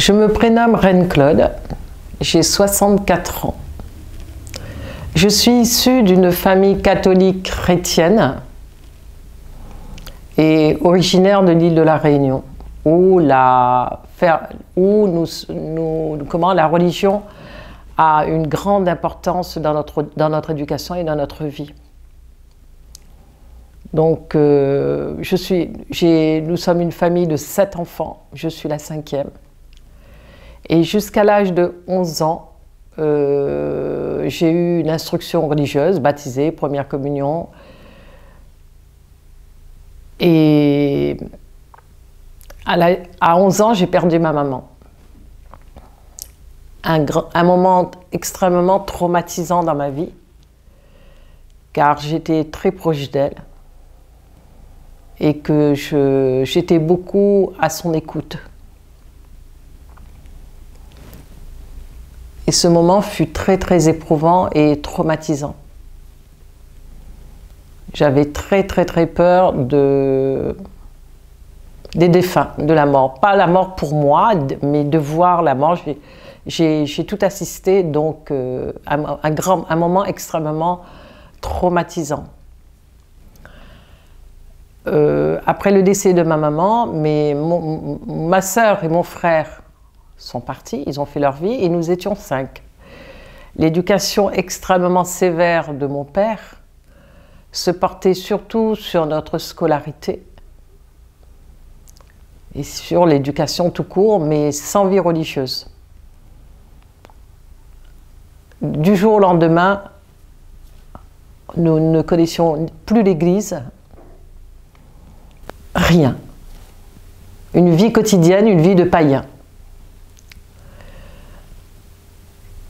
Je me prénomme Reine Claude, j'ai 64 ans. Je suis issue d'une famille catholique chrétienne et originaire de l'île de la Réunion, où la religion a une grande importance dans notre éducation et dans notre vie. Donc, nous sommes une famille de 7 enfants, je suis la 5e. Et jusqu'à l'âge de 11 ans, j'ai eu une instruction religieuse, baptisée, première communion. Et à 11 ans, j'ai perdu ma maman. Un moment extrêmement traumatisant dans ma vie, car j'étais très proche d'elle et que j'étais beaucoup à son écoute. Et ce moment fut très très éprouvant et traumatisant. J'avais très peur des défunts, de la mort. Pas la mort pour moi, mais de voir la mort. J'ai tout assisté, donc un moment extrêmement traumatisant. Après le décès de ma maman, ma sœur et mon frère sont partis, ils ont fait leur vie et nous étions 5. L'éducation extrêmement sévère de mon père se portait surtout sur notre scolarité et sur l'éducation tout court, mais sans vie religieuse. Du jour au lendemain, nous ne connaissions plus l'église, rien. Une vie quotidienne, une vie de païen.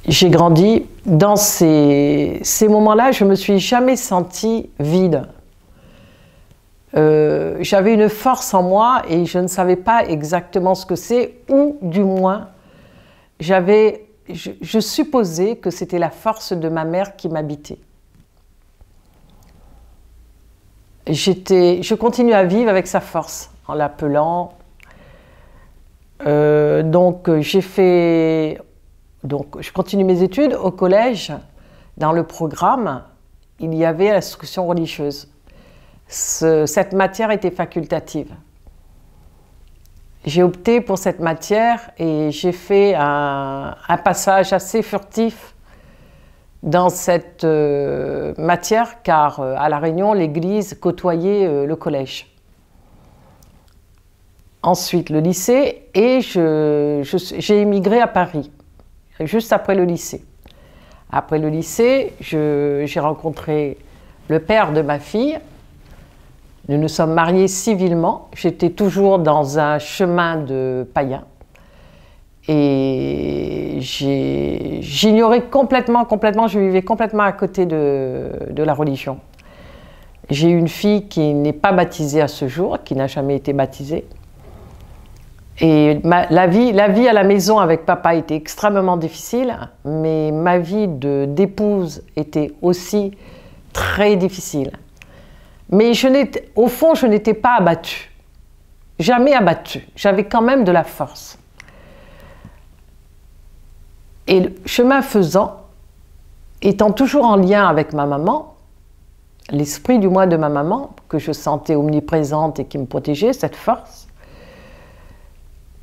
J'ai grandi dans ces moments-là, je ne me suis jamais sentie vide. J'avais une force en moi et je ne savais pas exactement ce que c'est, ou du moins, je supposais que c'était la force de ma mère qui m'habitait. Je continue à vivre avec sa force, en l'appelant. Donc, je continue mes études. Au collège, dans le programme, il y avait l'instruction religieuse. Cette matière était facultative. J'ai opté pour cette matière et j'ai fait un passage assez furtif dans cette matière, car à La Réunion, l'église côtoyait le collège. Ensuite, le lycée, et j'ai émigré à Paris. Juste après le lycée. Après le lycée, j'ai rencontré le père de ma fille. Nous nous sommes mariés civilement. J'étais toujours dans un chemin de païen. Et j'ignorais complètement, je vivais complètement à côté de la religion. J'ai une fille qui n'est pas baptisée à ce jour, qui n'a jamais été baptisée. Et la vie à la maison avec papa était extrêmement difficile, mais ma vie d'épouse était aussi très difficile. Mais au fond, je n'étais pas abattue, jamais abattue. J'avais quand même de la force. Et le chemin faisant, étant toujours en lien avec ma maman, l'esprit du moi de ma maman, que je sentais omniprésente et qui me protégeait, cette force,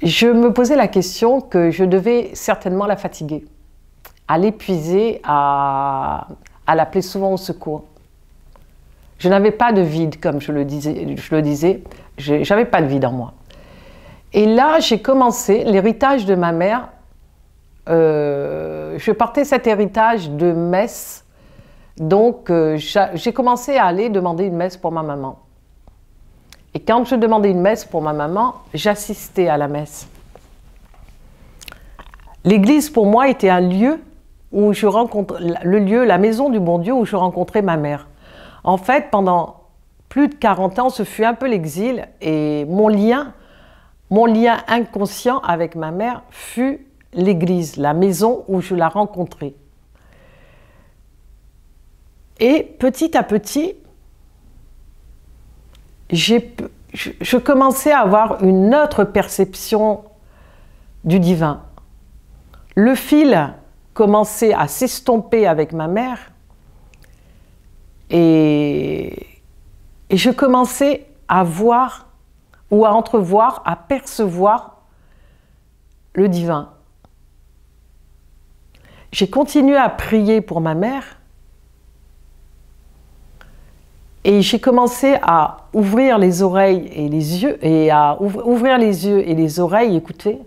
je me posais la question que je devais certainement la fatiguer, à l'épuiser, à l'appeler souvent au secours. Je n'avais pas de vide, comme je le disais, j'avais pas de vide en moi. Et là, j'ai commencé l'héritage de ma mère. Je portais cet héritage de messe, donc j'ai commencé à aller demander une messe pour ma maman. Et quand je demandais une messe pour ma maman, j'assistais à la messe. L'église, pour moi, était un lieu où je rencontrais, la maison du bon Dieu où je rencontrais ma mère. En fait, pendant plus de 40 ans, ce fut un peu l'exil et mon lien inconscient avec ma mère fut l'église, la maison où je la rencontrais. Et petit à petit, je commençais à avoir une autre perception du divin. Le fil commençait à s'estomper avec ma mère et je commençais à voir ou à entrevoir, à percevoir le divin. J'ai continué à prier pour ma mère et j'ai commencé à ouvrir les oreilles et les yeux, et à ouvrir les yeux et les oreilles, écouter.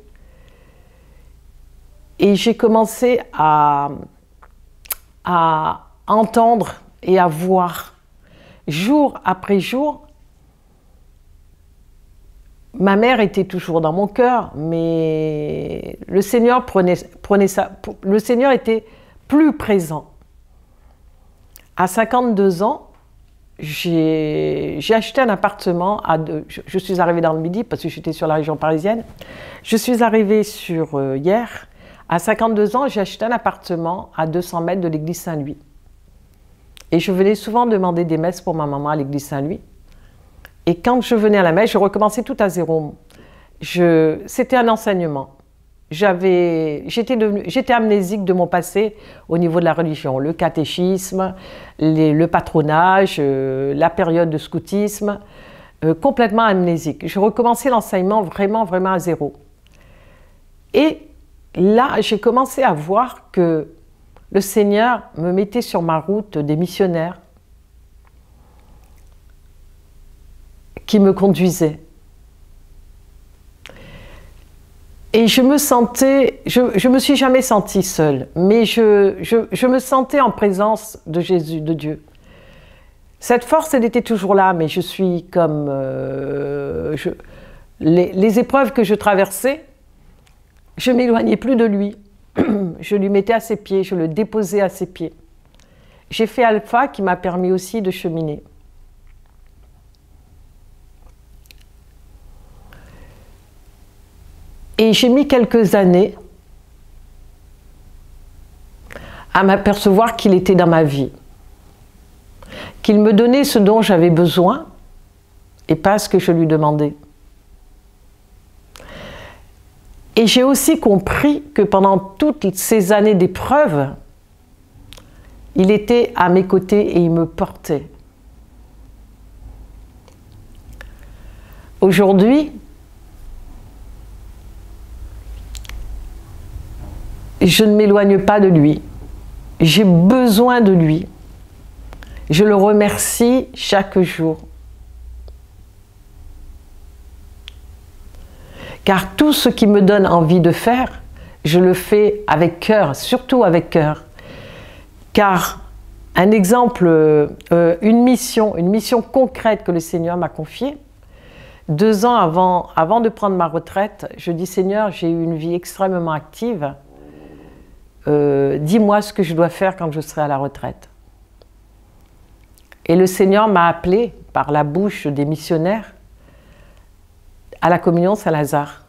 Et j'ai commencé à entendre et à voir, jour après jour. Ma mère était toujours dans mon cœur, mais le Seigneur prenait ça. Le Seigneur était plus présent. À 52 ans, j'ai acheté un appartement je suis arrivée dans le Midi parce que j'étais sur la région parisienne. Je suis arrivée sur hier. À 52 ans, j'ai acheté un appartement à 200 mètres de l'église Saint-Louis. Et je venais souvent demander des messes pour ma maman à l'église Saint-Louis. Et quand je venais à la messe, je recommençais tout à zéro. C'était un enseignement. J'étais amnésique de mon passé au niveau de la religion. Le catéchisme, le patronage, la période de scoutisme, complètement amnésique. Je recommençais l'enseignement vraiment, vraiment à zéro. Et là, j'ai commencé à voir que le Seigneur me mettait sur ma route des missionnaires qui me conduisaient. Et je me suis jamais sentie seule, mais je me sentais en présence de Jésus, de Dieu. Cette force, elle était toujours là, mais je suis comme... les épreuves que je traversais, je m'éloignais plus de lui. Je lui mettais à ses pieds, je le déposais à ses pieds. J'ai fait Alpha qui m'a permis aussi de cheminer. Et j'ai mis quelques années à m'apercevoir qu'il était dans ma vie, qu'il me donnait ce dont j'avais besoin et pas ce que je lui demandais. Et j'ai aussi compris que pendant toutes ces années d'épreuves, il était à mes côtés et il me portait. Aujourd'hui, je ne m'éloigne pas de lui. J'ai besoin de lui. Je le remercie chaque jour. Car tout ce qui me donne envie de faire, je le fais avec cœur, surtout avec cœur. Car un exemple, une mission concrète que le Seigneur m'a confiée, 2 ans avant de prendre ma retraite, je dis Seigneur, j'ai eu une vie extrêmement active. Dis-moi ce que je dois faire quand je serai à la retraite. Et le Seigneur m'a appelé par la bouche des missionnaires à la communion Saint-Lazare.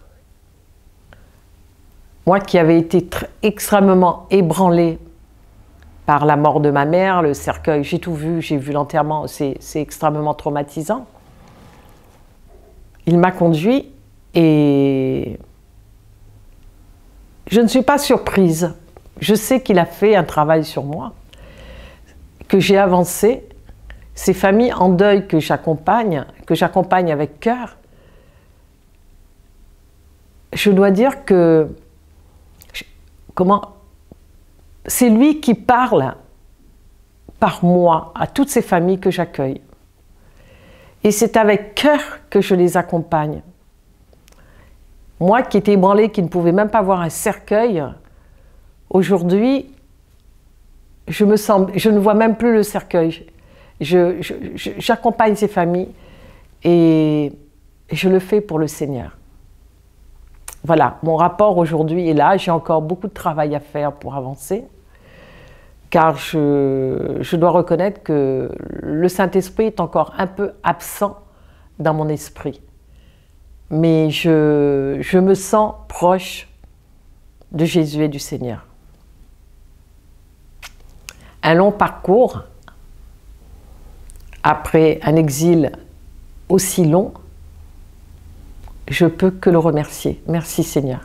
Moi qui avais été extrêmement ébranlée par la mort de ma mère, le cercueil, j'ai tout vu, j'ai vu l'enterrement, c'est extrêmement traumatisant. Il m'a conduit et je ne suis pas surprise. Je sais qu'il a fait un travail sur moi, que j'ai avancé. Ces familles en deuil que j'accompagne avec cœur, je dois dire que c'est lui qui parle par moi à toutes ces familles que j'accueille. Et c'est avec cœur que je les accompagne. Moi qui étais ébranlée, qui ne pouvais même pas voir un cercueil, aujourd'hui, je ne vois même plus le cercueil. J'accompagne ces familles et je le fais pour le Seigneur. Voilà, mon rapport aujourd'hui est là. J'ai encore beaucoup de travail à faire pour avancer, car je dois reconnaître que le Saint-Esprit est encore un peu absent dans mon esprit. Mais je me sens proche de Jésus et du Seigneur. Un long parcours, après un exil aussi long, je peux que le remercier. Merci Seigneur.